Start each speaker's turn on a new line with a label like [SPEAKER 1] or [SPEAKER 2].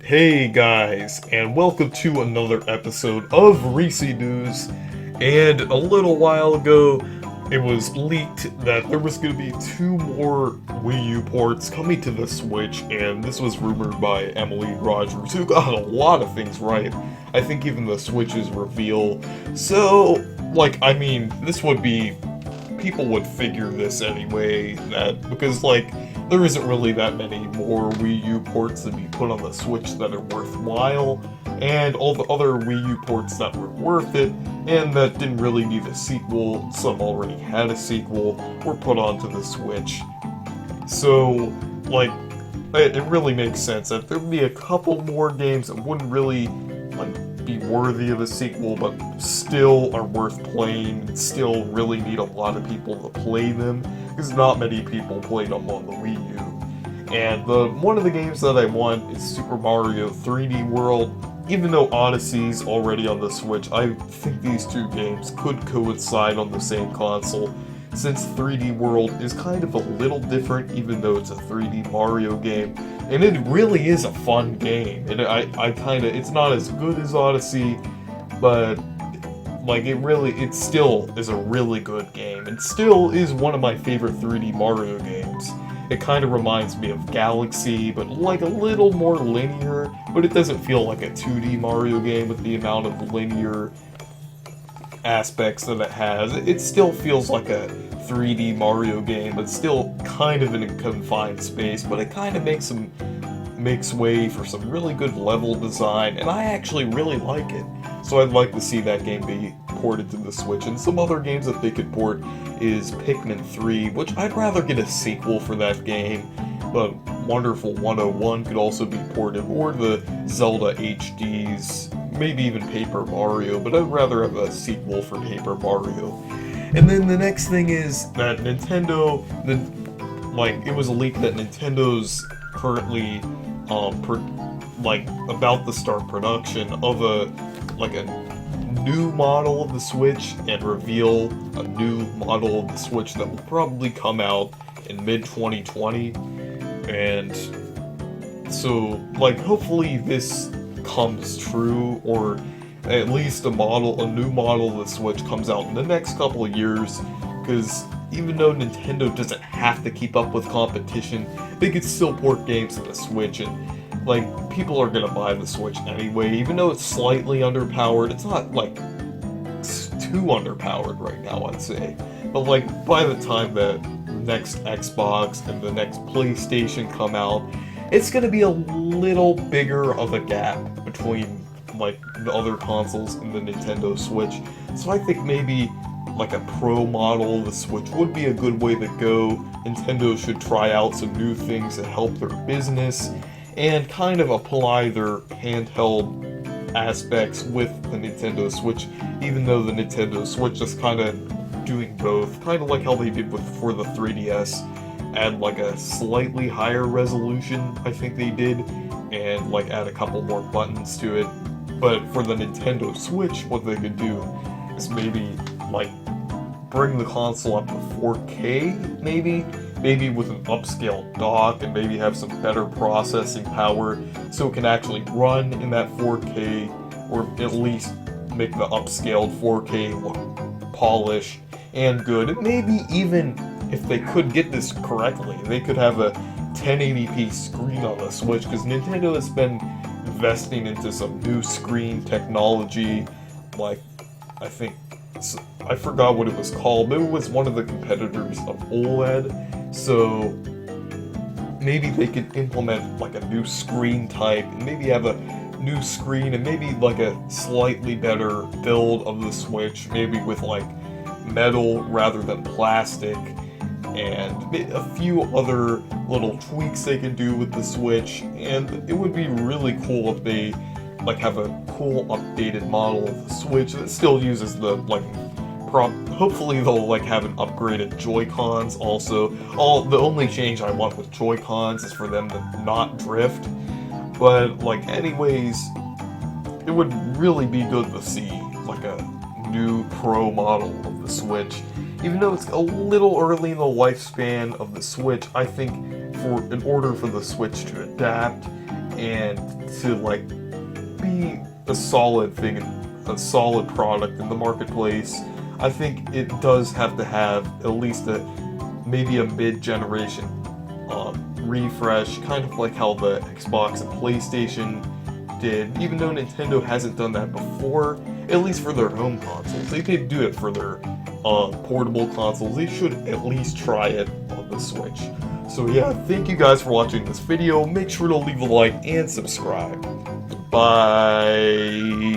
[SPEAKER 1] Hey guys, and welcome to another episode of Reecee News. And a little while ago, it was leaked that there was going to be two more Wii U ports coming to the Switch, and this was rumored by Emily Rogers, who got a lot of things right. I think even the Switch's reveal. So, this would be... people would figure this anyway, because, there isn't really that many more Wii U ports to be put on the Switch that are worthwhile, and all the other Wii U ports that were worth it, and that didn't really need a sequel, some already had a sequel, were put onto the Switch. So, it really makes sense that there would be a couple more games that wouldn't really, be worthy of a sequel, but still are worth playing, and still really need a lot of people to play them, because not many people played them on the Wii U. And one of the games that I want is Super Mario 3D World. Even though Odyssey's already on the Switch, I think these two games could coincide on the same console, since 3D World is kind of a little different, even though it's a 3D Mario game. And it really is a fun game. And it's not as good as Odyssey, but it still is a really good game. And still is one of my favorite 3D Mario games. It kind of reminds me of Galaxy, but a little more linear, but it doesn't feel like a 2D Mario game with the amount of linear aspects that it has. It still feels like a 3D Mario game, but still kind of in a confined space, but it kind of makes way for some really good level design, and I actually really like it. So I'd like to see that game be ported to the Switch. And some other games that they could port is Pikmin 3, which I'd rather get a sequel for that game, but Wonderful 101 could also be ported, or the Zelda HDs, maybe even Paper Mario, but I'd rather have a sequel for Paper Mario. And then the next thing is that Nintendo, it was a leak that Nintendo's currently, about to start production of a new model of the Switch, and reveal a new model of the Switch that will probably come out in mid-2020. And so, hopefully this comes true, or at least a new model of the Switch comes out in the next couple of years, because even though Nintendo doesn't have to keep up with competition, they could still port games to the Switch, and people are gonna buy the Switch anyway, even though it's slightly underpowered. It's not it's too underpowered right now, I'd say, but by the time the next Xbox and the next PlayStation come out, it's gonna be a little bigger of a gap between the other consoles and the Nintendo Switch. So I think maybe a Pro model of the Switch would be a good way to go. Nintendo should try out some new things to help their business, and kind of apply their handheld aspects with the Nintendo Switch, even though the Nintendo Switch is kind of doing both, kind of like how they did for the 3DS, add a slightly higher resolution, I think they did, and add a couple more buttons to it. But for the Nintendo Switch, what they could do is maybe bring the console up to 4K, maybe with an upscale dock, and maybe have some better processing power so it can actually run in that 4K, or at least make the upscaled 4K look polished and good. And maybe even if they could get this correctly, they could have a 1080p screen on the Switch, because Nintendo has been investing into some new screen technology, I forgot what it was called, but it was one of the competitors of OLED, so maybe they could implement a new screen type, and maybe have a new screen, and maybe a slightly better build of the Switch, maybe with metal rather than plastic, and a few other little tweaks they can do with the Switch. And it would be really cool if they have a cool updated model of the Switch that still uses the hopefully they'll have an upgraded Joy-Cons also. The only change I want with Joy-Cons is for them to not drift, but anyways, it would really be good to see a new Pro model of the Switch. Even though it's a little early in the lifespan of the Switch, I think in order for the Switch to adapt and to like be a solid thing, a solid product in the marketplace, I think it does have to have at least maybe a mid-generation refresh, kind of like how the Xbox and PlayStation did. Even though Nintendo hasn't done that before, at least for their home consoles, they could do it for their portable consoles. They should at least try it on the Switch. So yeah, thank you guys for watching this video. Make sure to leave a like and subscribe. Bye.